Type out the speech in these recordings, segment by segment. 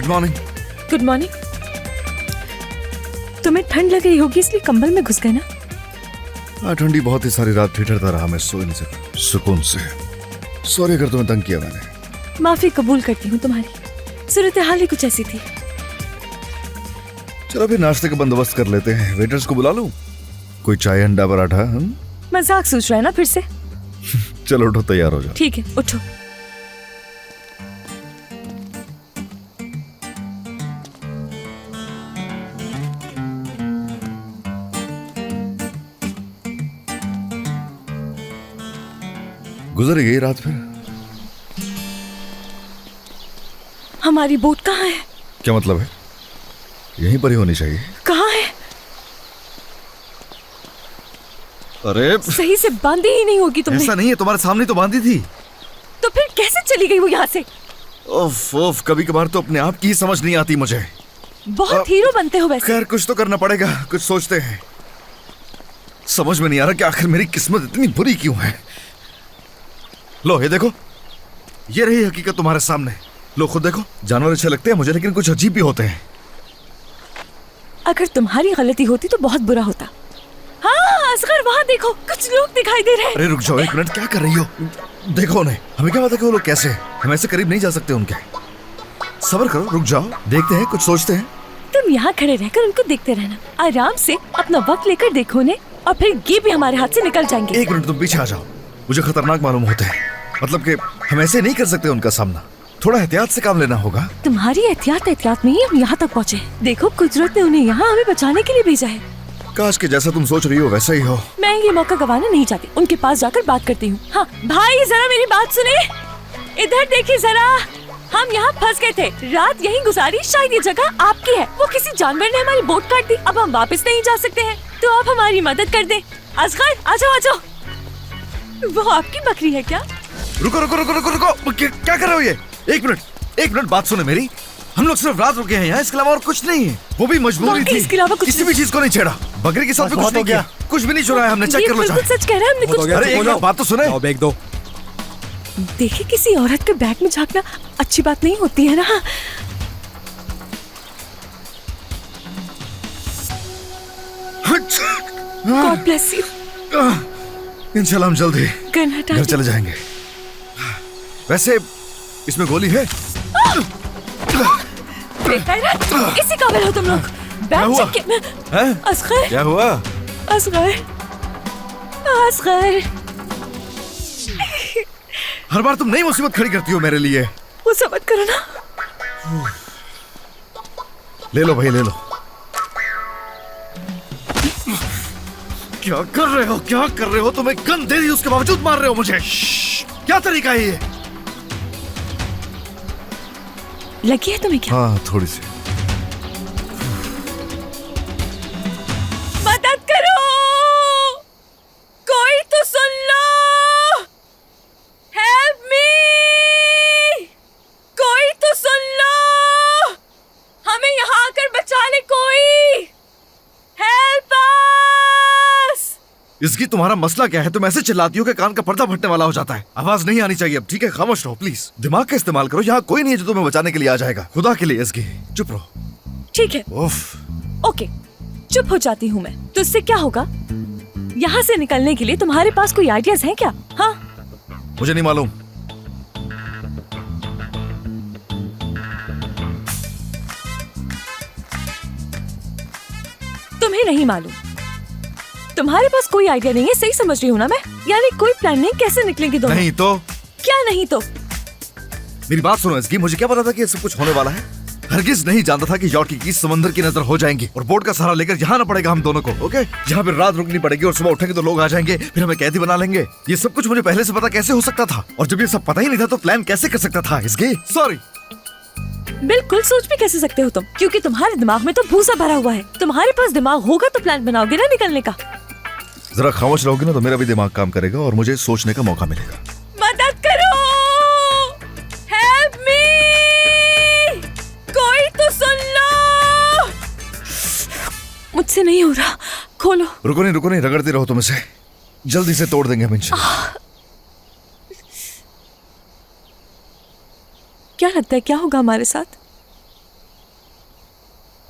Good morning. Good morning. तुम्हें ठंड लग रही होगी इसलिए कंबल में घुस गए ना? हाँ, ठंडी बहुत ही, सारी रात ठिठुरता रहा, मैं सो नहीं सका सुकून से। सॉरी अगर तुम्हें तंग किया मैंने। माफी कबूल करती हूँ तुम्हारी, सूरत हाल ही कुछ ऐसी थी। चलो फिर नाश्ते का बंदोबस्त कर लेते हैं। वेटर्स को बुला लूं? कोई चाय अंडा पराठा? हम मजाक सोच रहा है ना फिर से? चलो उठो, तैयार हो जाओ। ठीक है, उठो। गुजर गई रात फिर? हमारी बोट कहाँ है? क्या मतलब है? यहीं पर ही होनी चाहिए। कहाँ है? अरे सही से बांधी ही नहीं होगी तुमने। ऐसा नहीं है, तुम्हारे सामने तो बांधी थी। तो फिर कैसे चली गई वो यहाँ से? ओफ ओफ, कभी कभार तो अपने आप की ही समझ नहीं आती मुझे। बहुत हीरो बनते हो वैसे। खैर कुछ तो करना पड़ेगा, कुछ सोचते हैं। समझ में नहीं आ रहा कि आखिर मेरी किस्मत इतनी बुरी क्यों है। लो ये देखो, ये रही हकीकत तुम्हारे सामने। लो खुद देखो, जानवर अच्छे लगते हैं मुझे, लेकिन कुछ अजीब भी होते हैं। अगर तुम्हारी गलती होती तो बहुत बुरा होता। हाँ असगर, वहाँ देखो, कुछ लोग दिखाई दे रहे हैं। अरे रुक जाओ एक मिनट, क्या कर रही हो? देखो उन्हें, हमें क्या पता कि वो लोग कैसे हैं। हम ऐसे करीब नहीं जा सकते उनके। सब्र करो, रुक जाओ, देखते हैं, कुछ सोचते हैं। तुम यहाँ खड़े रहकर उनको देखते रहना, आराम से अपना वक्त लेकर देखो उन्हें, और फिर ये भी हमारे हाथ से निकल जाएंगे। एक मिनट, तुम पीछे आ जाओ, मुझे खतरनाक मालूम होते हैं। मतलब कि हम ऐसे नहीं कर सकते उनका सामना, थोड़ा एहतियात से काम लेना होगा। तुम्हारी एहतियात में ही हम यहाँ तक पहुँचे। देखो कुदरत ने उन्हें यहाँ हमें बचाने के लिए भेजा है। काश के जैसा तुम सोच रही हो वैसा ही हो। मैं ये मौका गंवाना नहीं चाहती, उनके पास जाकर बात करती हूँ। हाँ भाई, जरा मेरी बात सुने, इधर देखिए जरा। हम यहाँ फंस गए थे, रात यहीं गुजारी, शायद ये जगह आपकी है। वो किसी जानवर ने हमारी बोट काट दी, अब हम वापस नहीं जा सकते हैं, तो आप हमारी मदद कर दें। असगर आ जाओ, आ जाओ। वो आपकी बकरी है क्या? रुको रुको रुको रुको रुको, क्या कर रहे हो ये? एक मिनट बात सुने मेरी। हम लोग सिर्फ रात रुके हैं यहाँ, इसके अलावा और कुछ नहीं है। वो भी मजबूरी थी, इसके अलावा कुछ किसी भी चीज को नहीं छेड़ा। बकरी के साथ भी कुछ नहीं किया, कुछ भी नहीं चुराया हमने। चेक कर लो, बिल्कुल सच कह रहा है, हमने कुछ। अरे एक मिनट बात तो सुने। बैग दो। देखिए, किसी औरत के बैग में झांकना अच्छी बात नहीं होती है ना। God bless you. इंशाल्लाह हम जल्द ही घर चले जाएंगे। वैसे इसमें गोली है? इसी काबिल हो तुम लोग। बैग चेक के। असगर, क्या हुआ? असगर, असगर। हर बार तुम नई मुसीबत खड़ी करती हो मेरे लिए। वो समझ करो ना। ले लो भाई, ले लो। क्या कर रहे हो, क्या कर रहे हो? तुम्हें गन दे दी, उसके बावजूद मार रहे हो मुझे। क्या तरीका है ये? लगी है तुम्हें क्या? हाँ थोड़ी सी। मदद करो, कोई तो सुन लो। हेल्प मी, कोई तो सुन लो। हमें यहाँ आकर बचा ले कोई। Help us. इसकी तुम्हारा मसला क्या है? तुम ऐसे चिल्लाती हो कि कान का पर्दा फटने वाला हो जाता है। आवाज नहीं आनी चाहिए अब, ठीक है? खामोश रहो प्लीज। दिमाग का इस्तेमाल करो, यहाँ कोई नहीं है जो तुम्हें बचाने के लिए आ जाएगा। खुदा के लिए इसकी चुप रहो। ठीक है, उफ। ओके, चुप हो जाती हूँ मैं। तो इससे क्या होगा? यहाँ से निकलने के लिए तुम्हारे पास कोई आइडियाज हैं क्या? हाँ, मुझे नहीं मालूम। तुम्हें नहीं मालूम? तुम्हारे पास कोई आइडिया नहीं है, सही समझ रही हूँ ना मैं? यानी कोई प्लान नहीं, कैसे निकलेंगे दोनों? नहीं तो? क्या नहीं तो? मेरी बात सुनो इसकी, मुझे क्या पता था कि ये सब कुछ होने वाला है? हरगिज नहीं जानता था कि यॉर्की की समंदर की नजर हो जाएंगी और बोट का सहारा लेकर यहाँ ना पड़ेगा हम दोनों को। ओके, यहाँ पे रात रुकनी पड़ेगी और सुबह उठेंगे तो लोग आ जाएंगे, फिर हमें कैदी बना लेंगे। ये सब कुछ मुझे पहले से पता कैसे हो सकता था? और जब ये सब पता ही नहीं था तो प्लान कैसे कर सकता था इसकी? सॉरी। बिल्कुल सोच भी कैसे सकते हो तुम, क्योंकि तुम्हारे दिमाग में तो भूसा भरा हुआ है। तुम्हारे पास दिमाग होगा तो प्लान बनाओगे ना निकलने का। जरा खामोश रहोगे ना तो मेरा भी दिमाग काम करेगा और मुझे सोचने का मौका मिलेगा। मदद करो, हेल्प मी, कोई तो सुन लो। मुझसे नहीं हो रहा, खोलो। रुको नहीं, रगड़ती रहो तुम इसे, जल्दी से तोड़ देंगे हम इंशाल्लाह। क्या लगता है क्या होगा हमारे साथ?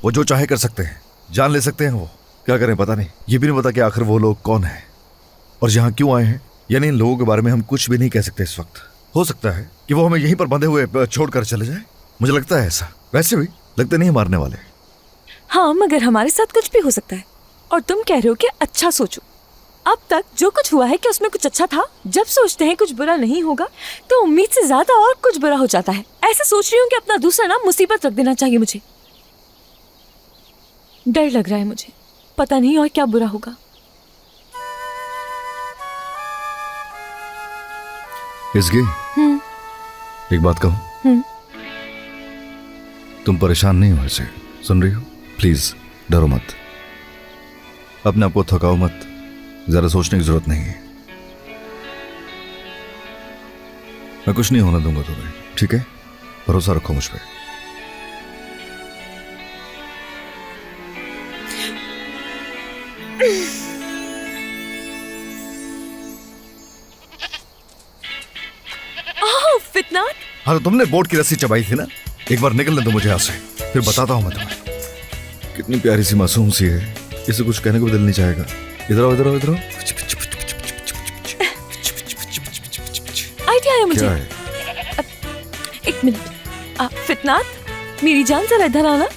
वो जो चाहे कर सकते हैं, जान ले सकते हैं। वो क्या करें पता नहीं। ये भी नहीं पता कि आखिर वो लोग कौन है और यहाँ क्यों आए हैं। यानी इन लोगों के बारे में हम कुछ भी नहीं कह सकते इस वक्त। हो सकता है कि वो हमें यहीं पर बंधे हुए छोड़कर चले जाए, मुझे लगता है ऐसा। वैसे भी लगते नहीं मारने वाले। हाँ, मगर हमारे साथ कुछ भी हो सकता है। और तुम कह रहे हो कि अच्छा सोचो। अब तक जो कुछ हुआ है कि उसमें कुछ अच्छा था। जब सोचते हैं कुछ बुरा नहीं होगा तो उम्मीद से ज्यादा और कुछ बुरा हो जाता है। ऐसे सोच रही हूँ कि अपना दूसरा नाम मुसीबत रख देना चाहिए मुझे। डर लग रहा है मुझे, पता नहीं और क्या बुरा होगा। इसकी एक बात कहूं, तुम परेशान नहीं हो ऐसे, सुन रही हो? प्लीज डरो मत, अपने आप को थकाओ मत, ज्यादा सोचने की जरूरत नहीं है। मैं कुछ नहीं होने दूंगा तुम्हें, ठीक है? भरोसा रखो मुझ पे। फितनात, हाँ, तो तुमने बोट की रस्सी चबाई थी ना। एक बार निकलने दो मुझे यहाँ से, फिर बताता हूँ मैं तुम्हें। कितनी प्यारी सी मासूम सी है, इसे कुछ कहने को भी दिल नहीं चाहेगा। इधर आओ, इधर आओ, इधर आओ। आइडिया है मुझे। क्या है? एक मिनट। फितनात, मेरी जान जरा इधर आना।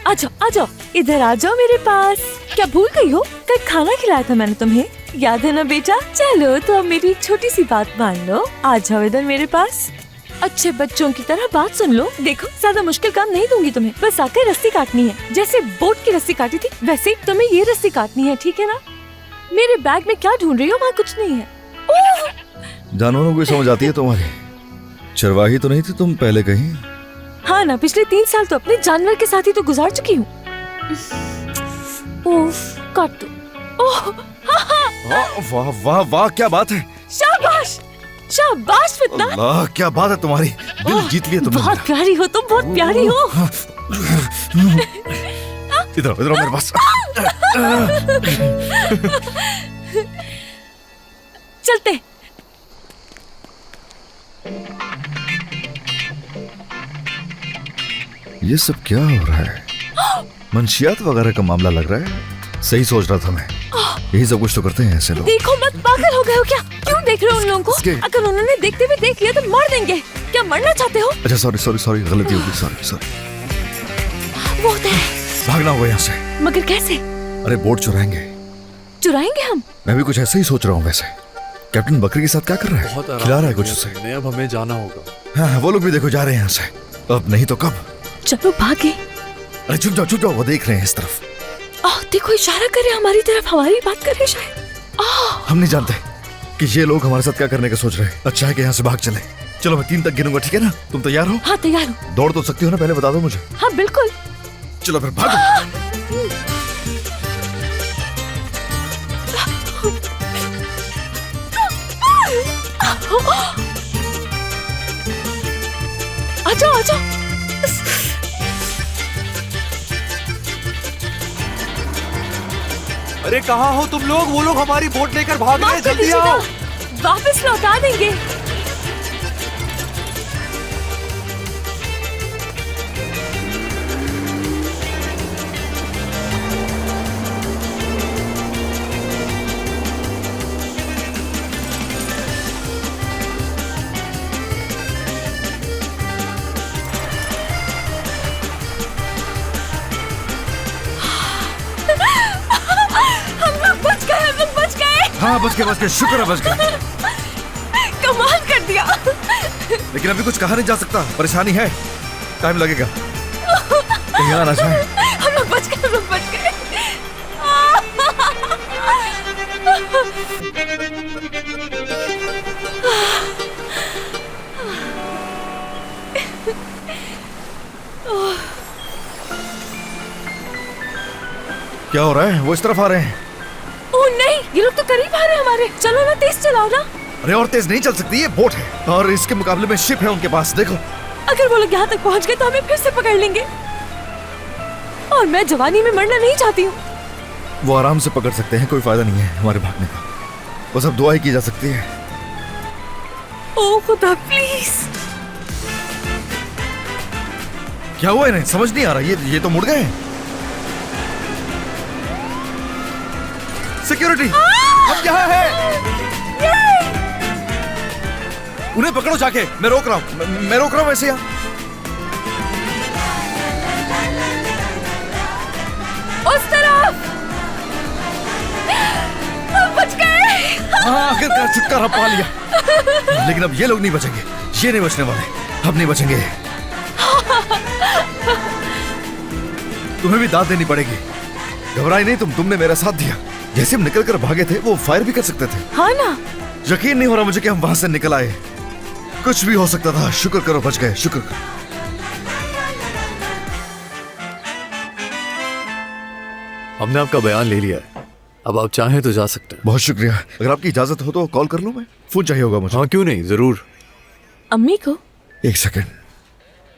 आ जाओ, आ जाओ, इधर आ जाओ मेरे पास। क्या भूल गई हो? कल खाना खिलाया था मैंने तुम्हें, याद है ना बेटा? चलो तो अब मेरी एक छोटी सी बात मान लो। आ जाओ इधर मेरे पास। अच्छे बच्चों की तरह बात सुन लो। देखो, ज्यादा मुश्किल काम नहीं दूंगी तुम्हें, बस आकर रस्सी काटनी है। जैसे बोट की रस्सी काटी थी वैसे ही तुम्हें ये रस्सी काटनी है, ठीक है ना? मेरे बैग में क्या ढूंढ रही हो? वहाँ कुछ नहीं है। ओह! जानवरों को समझ आती है तुम्हारी? चरवाही तो नहीं थी तुम पहले कहीं? हाँ ना, पिछले 3 साल तो अपने जानवर के साथ ही तो गुजार चुकी हूँ। ओह, काट दो। ओह, वाह वाह वाह, क्या बात है। शाबाश, शाबाश फितनात। अल्लाह, क्या बात है तुम्हारी, दिल जीत लिया तुमने। बहुत प्यारी हो तुम, बहुत प्यारी हो। इधर इधर मेरे पास। चलते। ये सब क्या हो रहा है? मंशियात वगैरह का मामला लग रहा है। सही सोच रहा था मैं, यही सब कुछ तो करते हैं ऐसे लोग। देखो मत, पागल हो गए हो क्या? क्यों देख रहे हो उन लोगों को? अगर उन्होंने देखते हुए देख लिया तो मार देंगे। क्या मरना चाहते हो? अच्छा, सॉरी सॉरी सॉरी, गलती होगी, सॉरी सॉरी। वो होता है। भागना होगा यहाँ से। मगर कैसे? अरे बोट चुराएंगे। चुराएंगे हम? मैं भी कुछ ऐसे ही सोच रहा हूँ। वैसे कैप्टन बकरी के साथ क्या कर रहा है? खिला रहा है कुछ उसे। अब हमें जाना होगा। हाँ, वो लोग भी देखो जा रहे हैं यहाँ से। अब नहीं तो कब? चलो भागे। अरे चुप जाओ, चुप जाओ, वो देख रहे हैं इस तरफ। देखो, इशारा कर रहे हमारी तरफ, हमारी बात कर रहे शायद। हम नहीं जानते कि ये लोग हमारे साथ क्या करने का सोच रहे हैं। अच्छा है कि यहाँ से भाग चले। चलो मैं 3 तक गिनूंगा, ठीक है ना? तुम तैयार हो? हाँ, तैयार हूँ। दौड़ तो सकती हो ना? पहले बता दो मुझे। हाँ बिल्कुल। चलो फिर भागो। आ जाओ, आ जाओ। अरे कहाँ हो तुम लोग? वो लोग हमारी बोट लेकर भाग रहे हैं, माफ कर जल्दी आओ। दीजिएगा, वापस लौटा देंगे। हाँ बच गए, शुक्र है बच गए। कमाल कर दिया। लेकिन अभी कुछ कहा नहीं जा सकता, परेशानी है, टाइम लगेगा। कहीं आ ना जाए। हम लोग बच गए, हम लोग बच गए। क्या हो रहा है? वो इस तरफ आ रहे हैं। ओह नहीं, ये लोग तो करीब आ रहे हैं हमारे। चलो ना, तेज चलाओ ना। अरे और तेज नहीं चल सकती, ये बोट है और इसके मुकाबले में शिप है उनके पास। देखो, अगर वो लोग यहाँ तक पहुँच गए तो हमें फिर से पकड़ लेंगे। और मैं जवानी में मरना नहीं चाहती हूँ। वो आराम से पकड़ सकते हैं, कोई फायदा नहीं है हमारे भागने का। बस अब दुआ ही की जा सकती है। ओह खुदा प्लीज। क्या हुआ इन्हें? समझ नहीं आ रहा। ये तो मुड़ गए। सिक्योरिटी, हम यहाँ हैं। उन्हें पकड़ो जाके, मैं रोक रहा हूँ, मैं रोक रहा हूँ ऐसे यहाँ। उस तरफ। हम बच गए। हाँ, आखिरकार छुटकारा पा लिया। लेकिन अब ये लोग नहीं बचेंगे, ये नहीं बचने वाले, अब नहीं बचेंगे। तुम्हें भी दाद देनी पड़ेगी। घबराई नहीं तुमने मेरा साथ दिया। जैसे हम निकल कर भागे थे, वो फायर भी कर सकते थे। हाँ ना। यकीन नहीं हो रहा मुझे कि हम वहां से निकल आए। कुछ भी हो सकता था। शुक्र करो बच गए, शुक्र करो। हमने आपका बयान ले लिया है, अब आप चाहें तो जा सकते हैं। बहुत शुक्रिया। अगर आपकी इजाजत हो तो कॉल कर लूं मैं? फोन चाहिए होगा मुझे। हाँ क्यों नहीं, जरूर। अम्मी को? एक सेकंड।